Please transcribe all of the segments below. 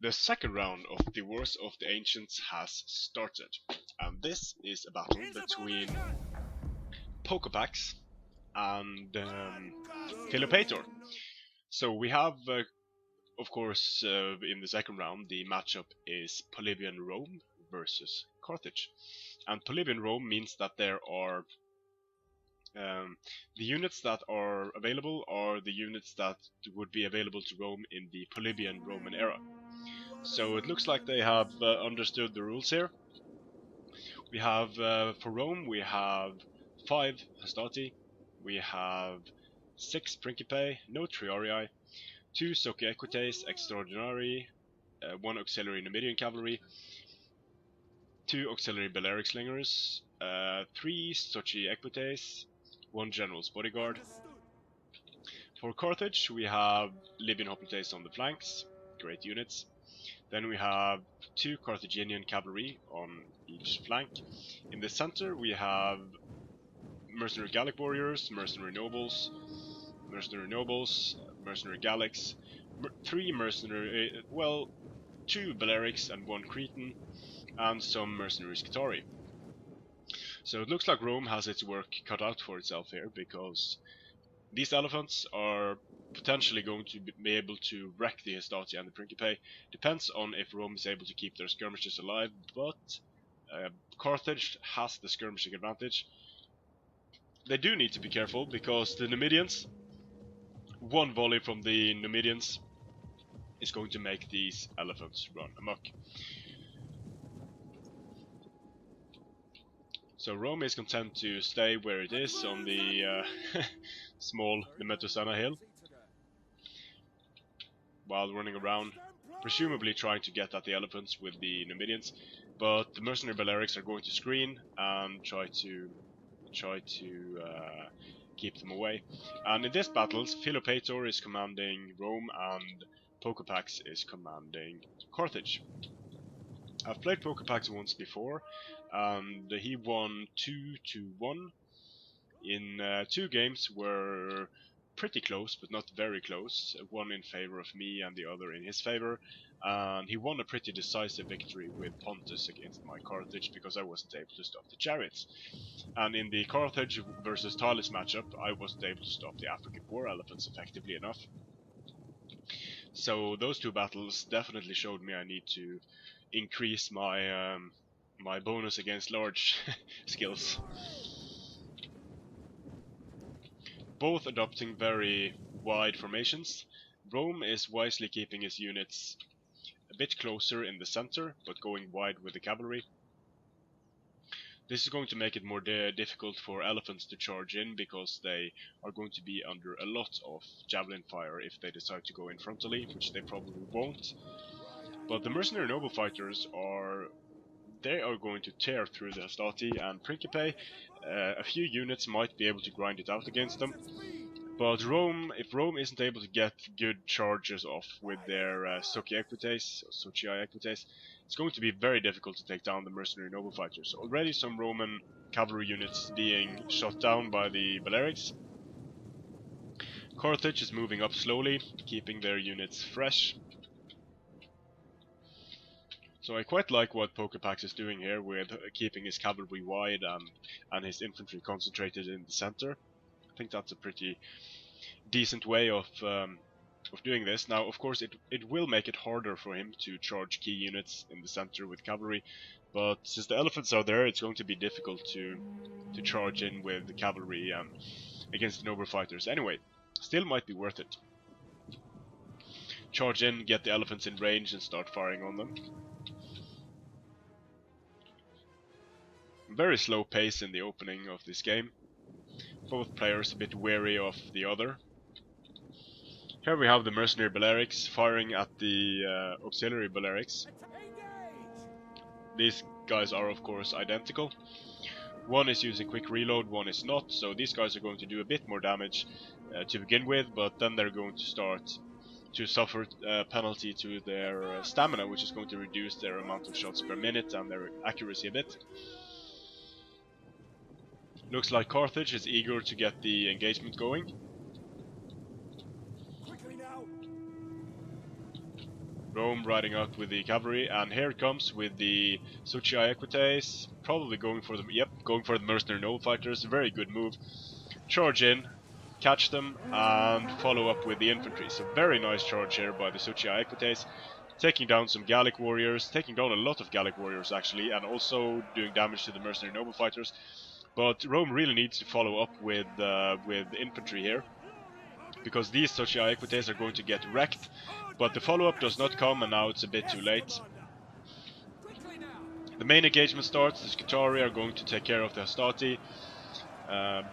The second round of the Wars of the Ancients has started, and this is a battle between Poccopacs and Philopator. So we have, of course, in the second round, the matchup is Polybian Rome versus Carthage. And Polybian Rome means that there are the units that are available are the units that would be available to Rome in the Polybian Roman era. So it looks like they have understood the rules here. We have, for Rome, we have 5 Hastati, we have 6 Principae, no Triorii, 2 Soci Equites Extraordinari, 1 Auxiliary Numidian Cavalry, 2 Auxiliary Balearic Slingers, 3 Soci Equites, 1 General's Bodyguard. For Carthage, we have Libyan Hoplites on the flanks, great units. Then we have 2 Carthaginian cavalry on each flank. In the center we have mercenary Gallic warriors, mercenary nobles, mercenary Gallics, 3 mercenary, 2 Balearics and 1 Cretan, and some mercenary Scutari. So it looks like Rome has its work cut out for itself here, because these elephants are potentially going to be able to wreck the Hastati and the Principae. Depends on if Rome is able to keep their skirmishers alive, but Carthage has the skirmishing advantage. They do need to be careful, because the Numidians, one volley from the Numidians is going to make these elephants run amok. So Rome is content to stay where it is on the small Nemetosana hill, while running around, presumably trying to get at the elephants with the Numidians. But the mercenary Balearics are going to screen and try to keep them away. And in this battle, Philopator is commanding Rome and Poccopacs is commanding Carthage. I've played Poccopacs once before, and he won 2-1 in 2 games were pretty close, but not very close. One in favor of me and the other in his favor. And he won a pretty decisive victory with Pontus against my Carthage, because I wasn't able to stop the chariots. And in the Carthage versus Thales matchup, I wasn't able to stop the African war elephants effectively enough. So those 2 battles definitely showed me I need to increase my my bonus against large skills. Both adopting very wide formations. Rome is wisely keeping his units a bit closer in the center, but going wide with the cavalry. This is going to make it more difficult for elephants to charge in, because they are going to be under a lot of javelin fire if they decide to go in frontally, which they probably won't. But the mercenary noble fighters are going to tear through the Hastati and Principae. A few units might be able to grind it out against them, but if Rome isn't able to get good charges off with their Soci Equites, it's going to be very difficult to take down the mercenary noble fighters. Already some Roman cavalry units being shot down by the Balearics. Carthage is moving up slowly, keeping their units fresh. So I quite like what Poccopacs is doing here, with keeping his cavalry wide and his infantry concentrated in the center. I think that's a pretty decent way of doing this. Now, of course, it will make it harder for him to charge key units in the center with cavalry, but since the elephants are there, it's going to be difficult to charge in with the cavalry against the noble fighters. Anyway, still might be worth it. Charge in, get the elephants in range, and start firing on them. Very slow pace in the opening of this game. Both players a bit wary of the other. Here we have the mercenary Balearics firing at the auxiliary Balearics. These guys are of course identical. One is using quick reload, one is not, so these guys are going to do a bit more damage to begin with, but then they're going to start to suffer a penalty to their stamina, which is going to reduce their amount of shots per minute and their accuracy a bit. Looks like Carthage is eager to get the engagement going. Rome riding out with the cavalry, and here it comes with the Sucii Equites, probably going for the mercenary noble fighters. Very good move. Charge in, catch them, and follow up with the infantry. So very nice charge here by the Sucii Equites, taking down some Gallic warriors, taking down a lot of Gallic warriors actually, and also doing damage to the mercenary noble fighters. But Rome really needs to follow up with infantry here, because these Sucii Equites are going to get wrecked, but the follow-up does not come, and now it's a bit too late. The main engagement starts. The Scutari are going to take care of the Hastati,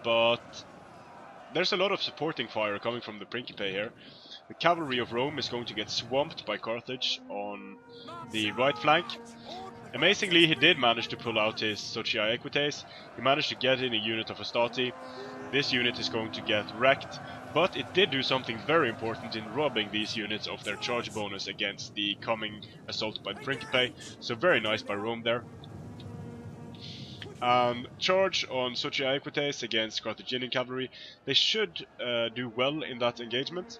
but there's a lot of supporting fire coming from the Principe here. The cavalry of Rome is going to get swamped by Carthage on the right flank. Amazingly, he did manage to pull out his Sucii Equites. He managed to get in a unit of Hastati. This unit is going to get wrecked, but it did do something very important in robbing these units of their charge bonus against the coming assault by the Principe, so very nice by Rome there. Charge on Sucii Equites against Carthaginian cavalry. They should do well in that engagement,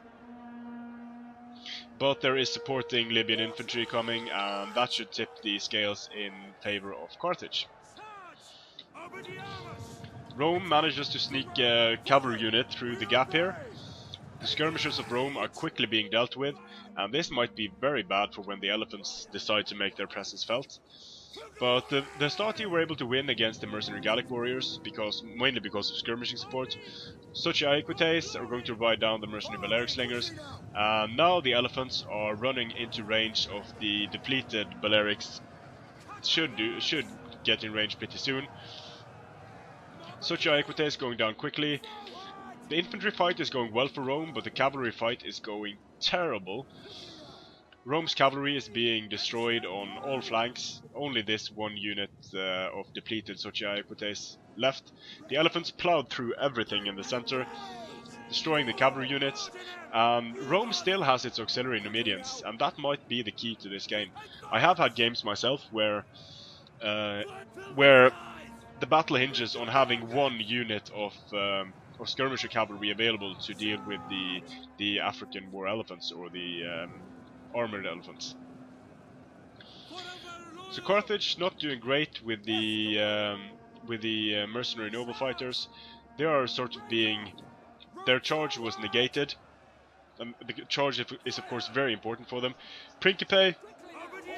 but there is supporting Libyan infantry coming, and that should tip the scales in favor of Carthage. Rome manages to sneak a cavalry unit through the gap here. The skirmishers of Rome are quickly being dealt with, and this might be very bad for when the elephants decide to make their presence felt. But the Hastati were able to win against the mercenary Gallic warriors, mainly because of skirmishing support. Sucii Equites are going to ride down the mercenary Balearic slingers, and now the elephants are running into range of the depleted Balearics. Should get in range pretty soon. Sucii Equites going down quickly. The infantry fight is going well for Rome, but the cavalry fight is going terrible. Rome's cavalry is being destroyed on all flanks. Only this one unit of depleted Sucii Equites left. The elephants plowed through everything in the center, destroying the cavalry units. Rome still has its auxiliary Numidians, and that might be the key to this game. I have had games myself where the battle hinges on having one unit of skirmisher cavalry available to deal with the African war elephants, or the armored elephants. So Carthage not doing great with the mercenary noble fighters. They are sort of their charge was negated. The charge is of course very important for them. Principe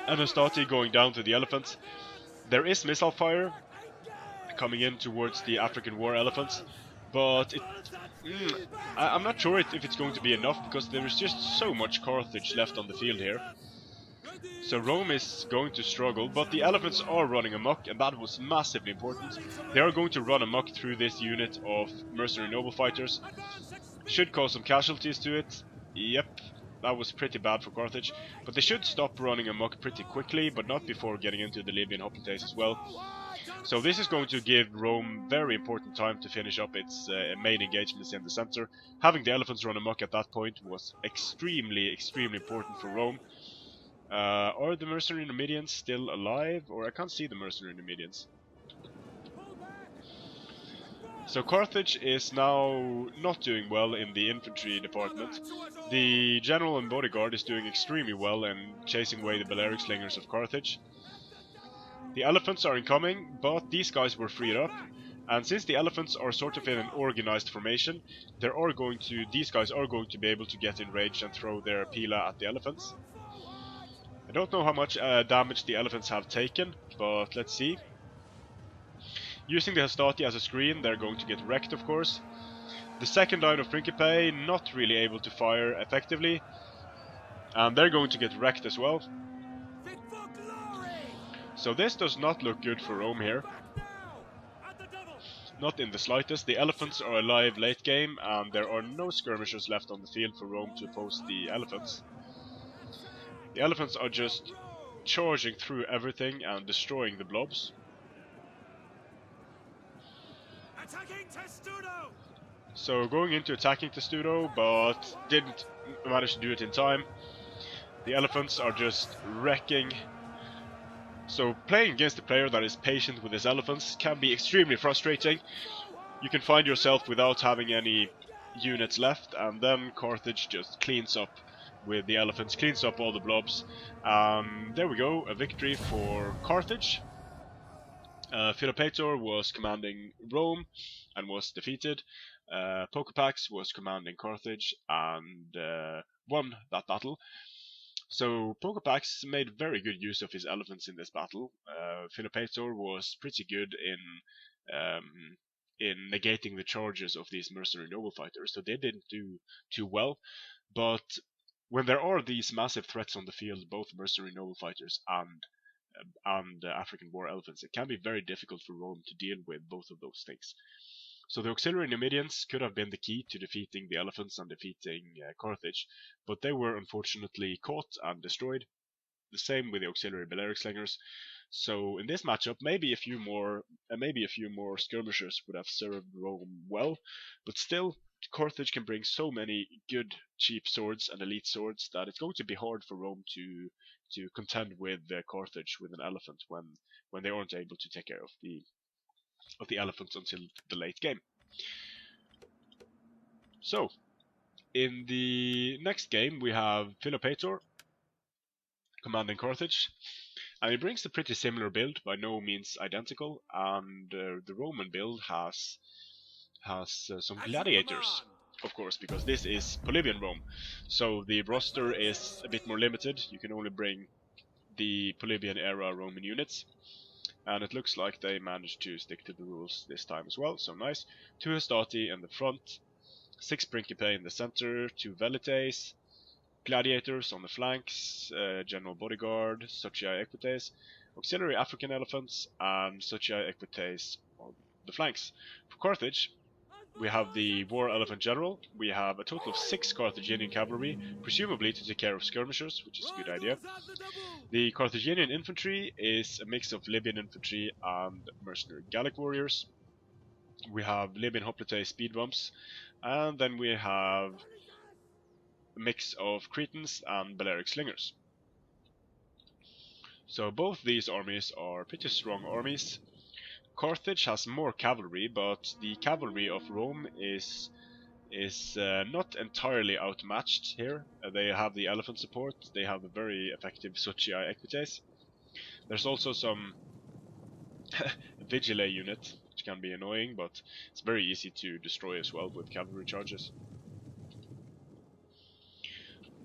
and Hastati going down to the elephants. There is missile fire coming in towards the African war elephants, but I'm not sure if it's going to be enough, because there is just so much Carthage left on the field here. So Rome is going to struggle, but the elephants are running amok, and that was massively important. They are going to run amok through this unit of mercenary noble fighters. Should cause some casualties to it. Yep, that was pretty bad for Carthage, but they should stop running amok pretty quickly, but not before getting into the Libyan hoplites as well. So this is going to give Rome very important time to finish up its main engagements in the center. Having the elephants run amok at that point was extremely important for Rome. Are the mercenary Numidians still alive? Or I can't see the mercenary Numidians. So Carthage is now not doing well in the infantry department. The general and bodyguard is doing extremely well in chasing away the Balearic slingers of Carthage. The elephants are incoming, but these guys were freed up, and since the elephants are sort of in an organized formation, these guys are going to be able to get in range and throw their pila at the elephants. I don't know how much damage the elephants have taken, but let's see. Using the Hastati as a screen, they're going to get wrecked, of course. The second line of Principe not really able to fire effectively, and they're going to get wrecked as well. So this does not look good for Rome here. Not in the slightest. The elephants are alive late game, and there are no skirmishers left on the field for Rome to oppose the elephants. The elephants are just charging through everything and destroying the blobs. So going into attacking Testudo, but didn't manage to do it in time. The elephants are just wrecking. So playing against a player that is patient with his elephants can be extremely frustrating. You can find yourself without having any units left, and then Carthage just cleans up with the elephants, cleans up all the blobs. There we go, a victory for Carthage. Philopator was commanding Rome and was defeated. Poccopacs was commanding Carthage and won that battle. So Poccopacs made very good use of his elephants in this battle. Philopator was pretty good in negating the charges of these mercenary noble fighters, so they didn't do too well. But when there are these massive threats on the field, both mercenary noble fighters and African war elephants, it can be very difficult for Rome to deal with both of those things. So the auxiliary Numidians could have been the key to defeating the elephants and defeating Carthage, but they were unfortunately caught and destroyed. The same with the auxiliary Balearic slingers. So in this matchup, maybe a few more skirmishers would have served Rome well, but still, Carthage can bring so many good cheap swords and elite swords that it's going to be hard for Rome to contend with Carthage with an elephant when they aren't able to take care of the elephants until the late game. So, in the next game we have Philopator commanding Carthage, and he brings a pretty similar build, by no means identical, and the Roman build has some gladiators, of course, because this is Polybian Rome, so the roster is a bit more limited. You can only bring the Polybian era Roman units, and it looks like they managed to stick to the rules this time as well, so nice. 2 Hastati in the front, 6 Principae in the center, 2 Velites, gladiators on the flanks, general bodyguard, Socii Equites, auxiliary African elephants, and Socii Equites on the flanks. For Carthage, we have the war elephant general, we have a total of 6 Carthaginian cavalry, presumably to take care of skirmishers, which is a good idea. The Carthaginian infantry is a mix of Libyan infantry and mercenary Gallic warriors. We have Libyan hoplite speed bumps, and then we have a mix of Cretans and Balearic slingers. So both these armies are pretty strong armies. Carthage has more cavalry, but the cavalry of Rome is not entirely outmatched here. They have the elephant support, they have a very effective Socii Equites. There's also some Vigile unit, which can be annoying, but it's very easy to destroy as well with cavalry charges.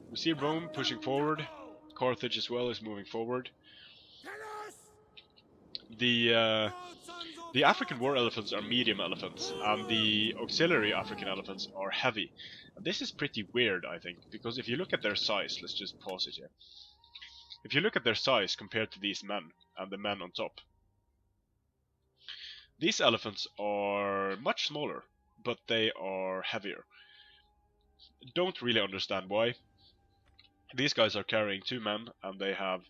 We see Rome pushing forward, Carthage as well is moving forward. The African war elephants are medium elephants, and the auxiliary African elephants are heavy. And this is pretty weird, I think, because if you look at their size, let's just pause it here. If you look at their size compared to these men, and the men on top, these elephants are much smaller, but they are heavier. Don't really understand why. These guys are carrying 2 men, and they have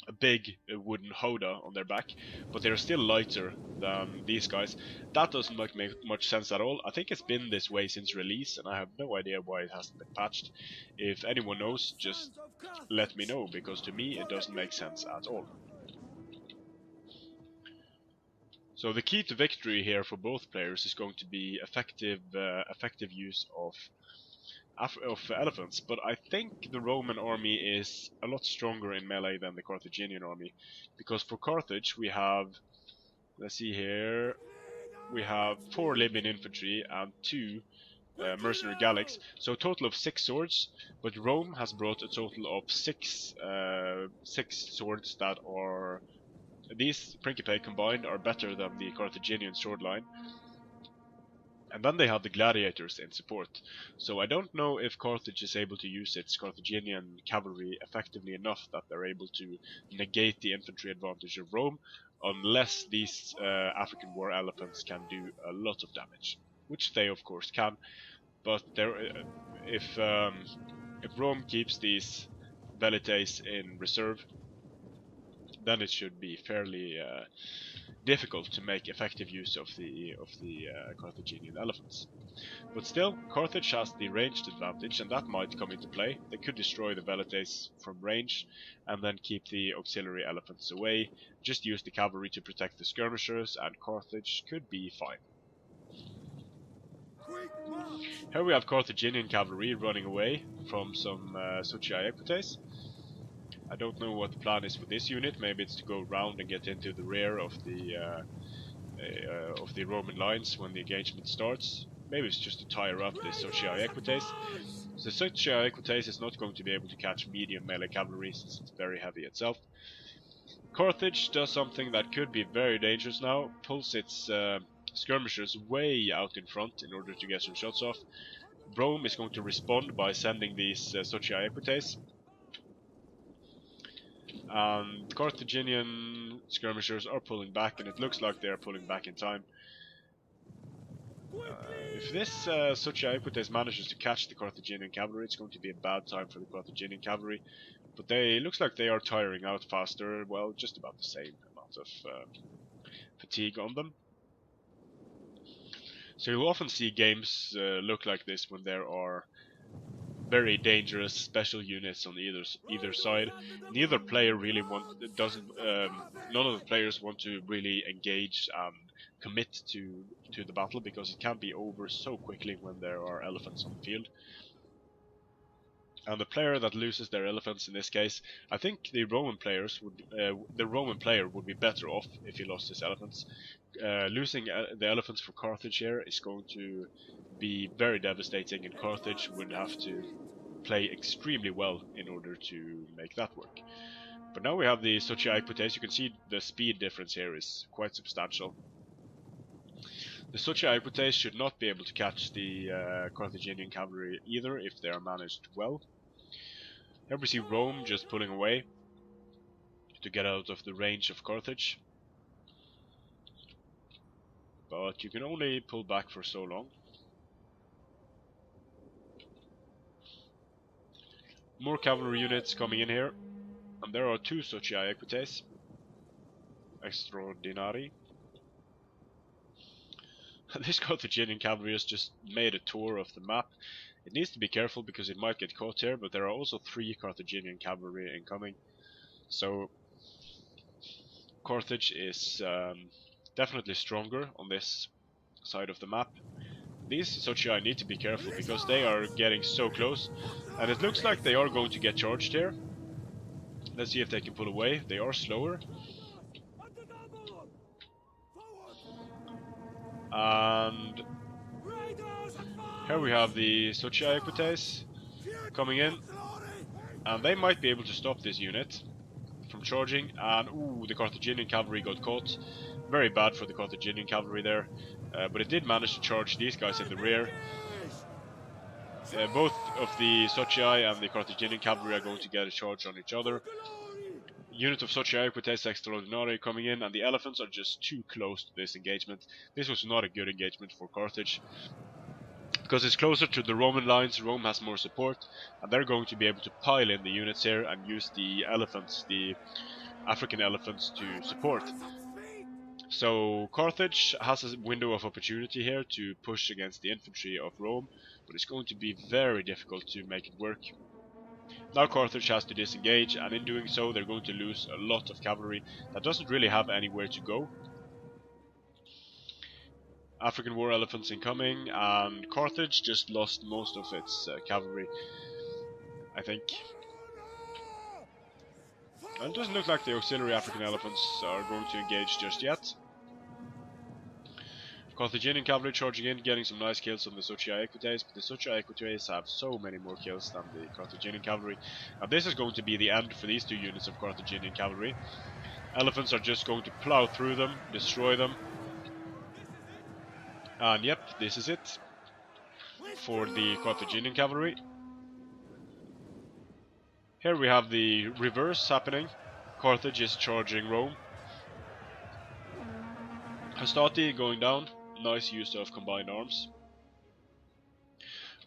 a big wooden howdah on their back, but they're still lighter than these guys. That doesn't make much sense at all. I think it's been this way since release, and I have no idea why it hasn't been patched. If anyone knows, just let me know, because to me it doesn't make sense at all. So the key to victory here for both players is going to be effective use of elephants, but I think the Roman army is a lot stronger in melee than the Carthaginian army, because for Carthage we have, let's see here, we have 4 Libyan infantry and 2 mercenary Gallics, so a total of 6 swords, but Rome has brought a total of 6 swords that are, these Principae combined are better than the Carthaginian sword line. And then they have the gladiators in support. So I don't know if Carthage is able to use its Carthaginian cavalry effectively enough that they're able to negate the infantry advantage of Rome, unless these African war elephants can do a lot of damage, which they of course can. But if Rome keeps these velites in reserve, then it should be fairly difficult to make effective use of the Carthaginian elephants. But still, Carthage has the ranged advantage, and that might come into play. They could destroy the velites from range, and then keep the auxiliary elephants away, just use the cavalry to protect the skirmishers, and Carthage could be fine. Here we have Carthaginian cavalry running away from some Socii Equites. I don't know what the plan is for this unit. Maybe it's to go round and get into the rear of the Roman lines when the engagement starts. Maybe it's just to tire up the Socii Equites. The Socii Equites is not going to be able to catch medium melee cavalry since it's very heavy itself. Carthage does something that could be very dangerous now, pulls its skirmishers way out in front in order to get some shots off. Rome is going to respond by sending these Socii Equites. And Carthaginian skirmishers are pulling back, and it looks like they are pulling back in time. If this Socii Equites manages to catch the Carthaginian cavalry, it's going to be a bad time for the Carthaginian cavalry. But it looks like they are tiring out faster, well, just about the same amount of fatigue on them. So you'll often see games look like this when there are very dangerous special units on either side. Neither player really none of the players want to really engage and commit to the battle, because it can be over so quickly when there are elephants on the field. And the player that loses their elephants in this case, I think the Roman player would be better off if he lost his elephants. Losing the elephants for Carthage here is going to be very devastating, and Carthage would have to play extremely well in order to make that work. But now we have the Socii Equites. You can see the speed difference here is quite substantial. The Socii Equites should not be able to catch the Carthaginian cavalry either if they are managed well. Here we see Rome just pulling away to get out of the range of Carthage. But you can only pull back for so long. More cavalry units coming in here, and there are two Socii Equites. Extraordinary. This Carthaginian cavalry has just made a tour of the map. It needs to be careful because it might get caught here, but there are also 3 Carthaginian cavalry incoming. So Carthage is definitely stronger on this side of the map. These Socii need to be careful because they are getting so close, and it looks like they are going to get charged here. Let's see if they can pull away. They are slower. And here we have the Socii Equites coming in, and they might be able to stop this unit from charging. And ooh, the Carthaginian cavalry got caught. Very bad for the Carthaginian cavalry there, but it did manage to charge these guys in the rear. Both of the Socii and the Carthaginian cavalry are going to get a charge on each other. Unit of Socii Equites Extraordinary coming in, and the elephants are just too close to this engagement. This was not a good engagement for Carthage, because it's closer to the Roman lines. Rome has more support, and they're going to be able to pile in the units here and use the elephants, the African elephants, to support. So Carthage has a window of opportunity here to push against the infantry of Rome, but it's going to be very difficult to make it work. Now Carthage has to disengage, and in doing so they're going to lose a lot of cavalry that doesn't really have anywhere to go. African war elephants incoming, and Carthage just lost most of its cavalry, I think. And it doesn't look like the auxiliary African elephants are going to engage just yet. Carthaginian cavalry charging in, getting some nice kills on the Socii Equites, but the Socii Equites have so many more kills than the Carthaginian cavalry. And this is going to be the end for these 2 units of Carthaginian cavalry. Elephants are just going to plow through them, destroy them. And yep, this is it for the Carthaginian cavalry. Here we have the reverse happening. Carthage is charging Rome. Hastati going down. Nice use of combined arms.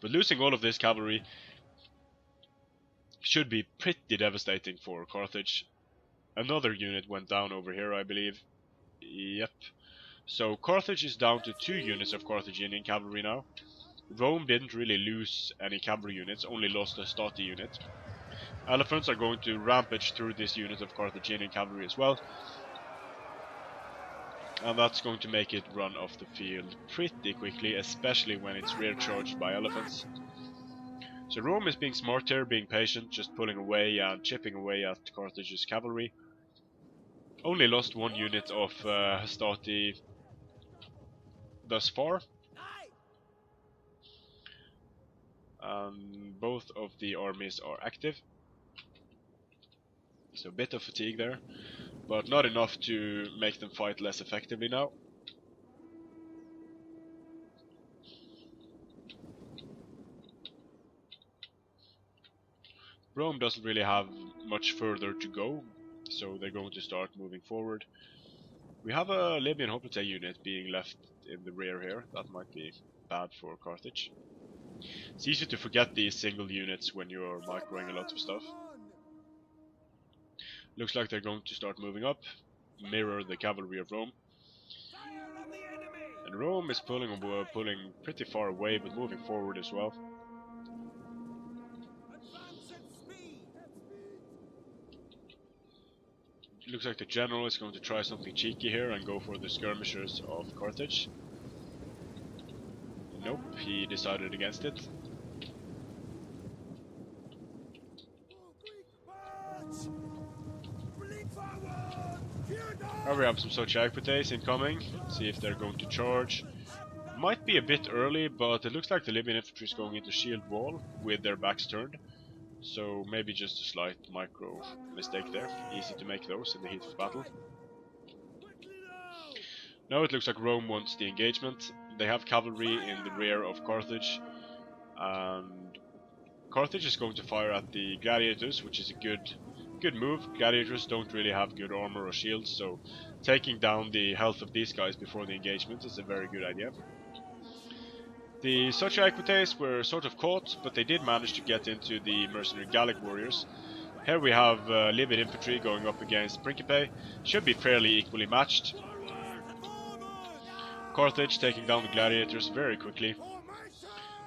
But losing all of this cavalry should be pretty devastating for Carthage. Another unit went down over here, I believe. Yep. So Carthage is down to 2 units of Carthaginian cavalry now. Rome didn't really lose any cavalry units, only lost a Hastati unit. Elephants are going to rampage through this unit of Carthaginian cavalry as well. and that's going to make it run off the field pretty quickly, especially when it's rear charged by elephants. So Rome is being smart here, being patient, just pulling away and chipping away at Carthage's cavalry. Only lost one unit of Hastati thus far. Both of the armies are active. So a bit of fatigue there, but not enough to make them fight less effectively now. Rome doesn't really have much further to go, so they're going to start moving forward. We have a Libyan hoplite unit being left in the rear here. That might be bad for Carthage. It's easy to forget these single units when you're microing a lot of stuff. Looks like they're going to start moving up, mirror the cavalry of Rome. And Rome is pulling pretty far away, but moving forward as well. Looks like the general is going to try something cheeky here and go for the skirmishers of Carthage. Nope, he decided against it. Now we have some Poccopacs incoming. See if they're going to charge. Might be a bit early, but it looks like the Libyan infantry is going into shield wall with their backs turned. So maybe just a slight micro mistake there. Easy to make those in the heat of battle. Now it looks like Rome wants the engagement. They have cavalry in the rear of Carthage, and Carthage is going to fire at the gladiators, which is a good move. Gladiators don't really have good armor or shields, so taking down the health of these guys before the engagement is a very good idea. The Poccopacs were sort of caught, but they did manage to get into the mercenary Gallic warriors. Here we have Libyan infantry going up against Poccopacs. Should be fairly equally matched. Carthage taking down the gladiators very quickly.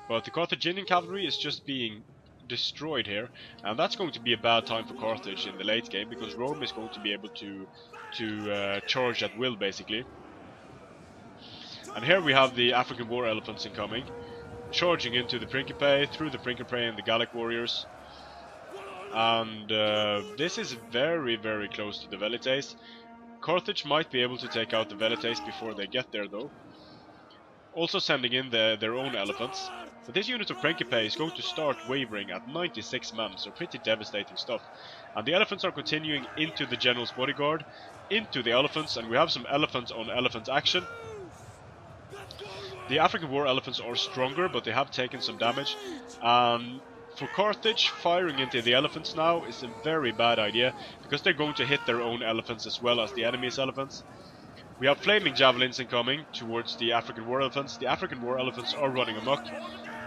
But the Carthaginian cavalry is just being destroyed here, and that's going to be a bad time for Carthage in the late game, because Rome is going to be able to charge at will, basically. And here we have the African war elephants incoming, charging into the Poccopacs, through the Poccopacs and the Gallic warriors. And this is very, very close to the Velites. Carthage might be able to take out the Velites before they get there, though. Also sending in their own elephants. But this unit of Poccopacs is going to start wavering at 96 men, so pretty devastating stuff. And the elephants are continuing into the general's bodyguard, into the elephants, and we have some elephants on elephant action. The African war elephants are stronger, but they have taken some damage. For Carthage, firing into the elephants now is a very bad idea, because they're going to hit their own elephants as well as the enemy's elephants. We have flaming javelins incoming towards the African war elephants. The African war elephants are running amok.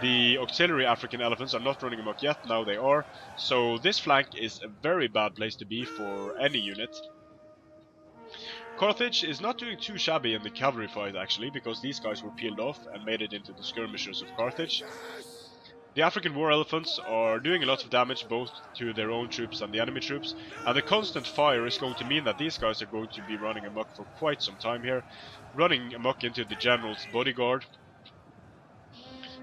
The auxiliary African elephants are not running amok yet, now they are. So this flank is a very bad place to be for any unit. Carthage is not doing too shabby in the cavalry fight actually, because these guys were peeled off and made it into the skirmishers of Carthage. The African war elephants are doing a lot of damage both to their own troops and the enemy troops, and the constant fire is going to mean that these guys are going to be running amok for quite some time here, running amok into the general's bodyguard,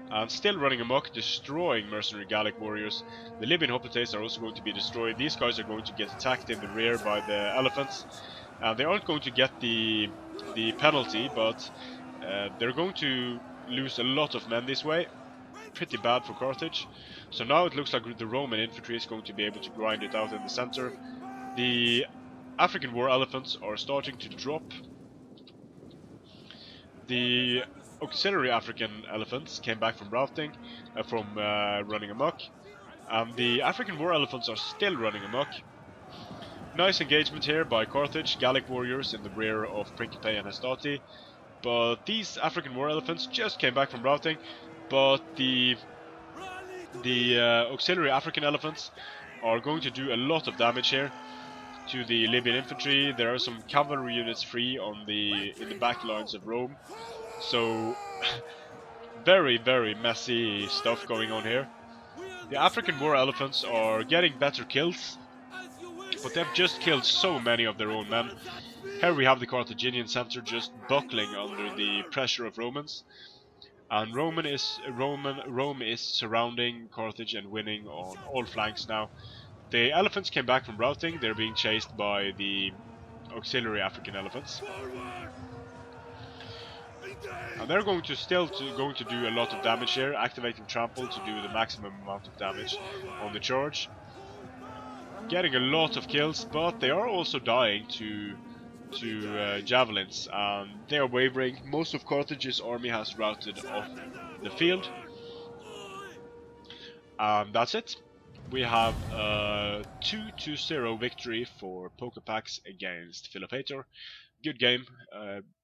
and still running amok, destroying mercenary Gallic warriors. The Libyan hoplites are also going to be destroyed. These guys are going to get attacked in the rear by the elephants. They aren't going to get the penalty, but they're going to lose a lot of men this way. Pretty bad for Carthage. So now it looks like the Roman infantry is going to be able to grind it out in the center. The African war elephants are starting to drop. The auxiliary African elephants came back from routing, running amok, and the African war elephants are still running amok. Nice engagement here by Carthage, Gallic warriors in the rear of Poccopacs and Hastati, but these African war elephants just came back from routing, but the auxiliary African elephants are going to do a lot of damage here to the Libyan infantry. There are some cavalry units free in the back lines of Rome, so very, very messy stuff going on here. The African war elephants are getting better kills, but they've just killed so many of their own men. Here we have the Carthaginian center just buckling under the pressure of Romans, and Rome is surrounding Carthage and winning on all flanks now. The elephants came back from routing; they're being chased by the auxiliary African elephants, and they're going to going to do a lot of damage here, activating trample to do the maximum amount of damage on the charge, getting a lot of kills, but they are also dying to javelins, and they are wavering. Most of Carthage's army has routed off the field, and that's it. We have a 2-0 victory for Poccopacs against Philopator. Good game.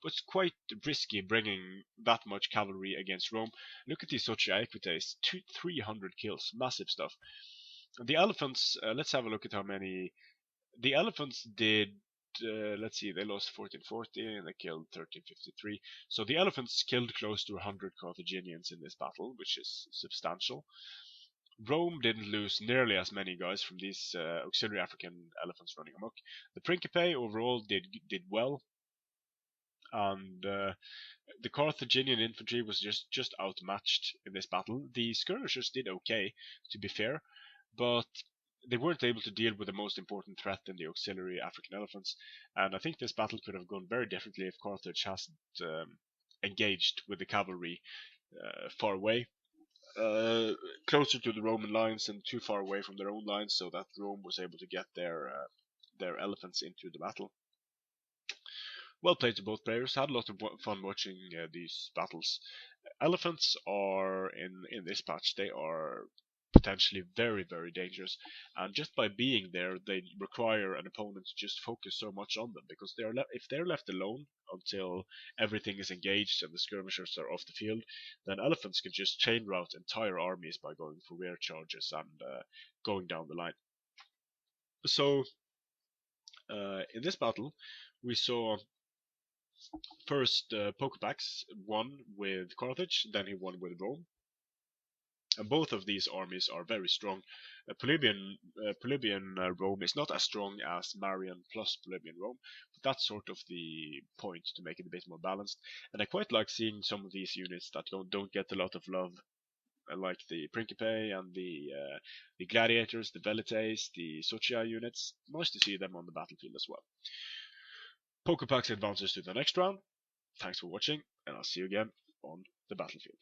Was quite risky bringing that much cavalry against Rome. Look at these Socia Equites, 300 kills, massive stuff. The elephants, let's have a look at how many. The elephants did, let's see, they lost 1440 and they killed 1353. So the elephants killed close to 100 Carthaginians in this battle, which is substantial. Rome didn't lose nearly as many guys from these auxiliary African elephants running amok. The Principe overall did well, and the Carthaginian infantry was just outmatched in this battle. The skirmishers did okay, to be fair, but they weren't able to deal with the most important threat in the auxiliary African elephants, and I think this battle could have gone very differently if Carthage hasn't engaged with the cavalry far away, closer to the Roman lines and too far away from their own lines, so that Rome was able to get their elephants into the battle. Well played to both players. Had a lot of fun watching these battles. Elephants are in this patch. They are potentially very dangerous, and just by being there, they require an opponent to just focus so much on them, because if they're left alone until everything is engaged and the skirmishers are off the field, then elephants can just chain route entire armies by going for rear charges and going down the line. So in this battle, we saw first Poccopacs won with Carthage, then he won with Rome. And both of these armies are very strong. Polybian Rome is not as strong as Marian plus Polybian Rome, but that's sort of the point to make it a bit more balanced. And I quite like seeing some of these units that don't get a lot of love, like the Principe and the Gladiators, the Velites, the Socia units. Nice to see them on the battlefield as well. Poccopacs advances to the next round. Thanks for watching, and I'll see you again on the battlefield.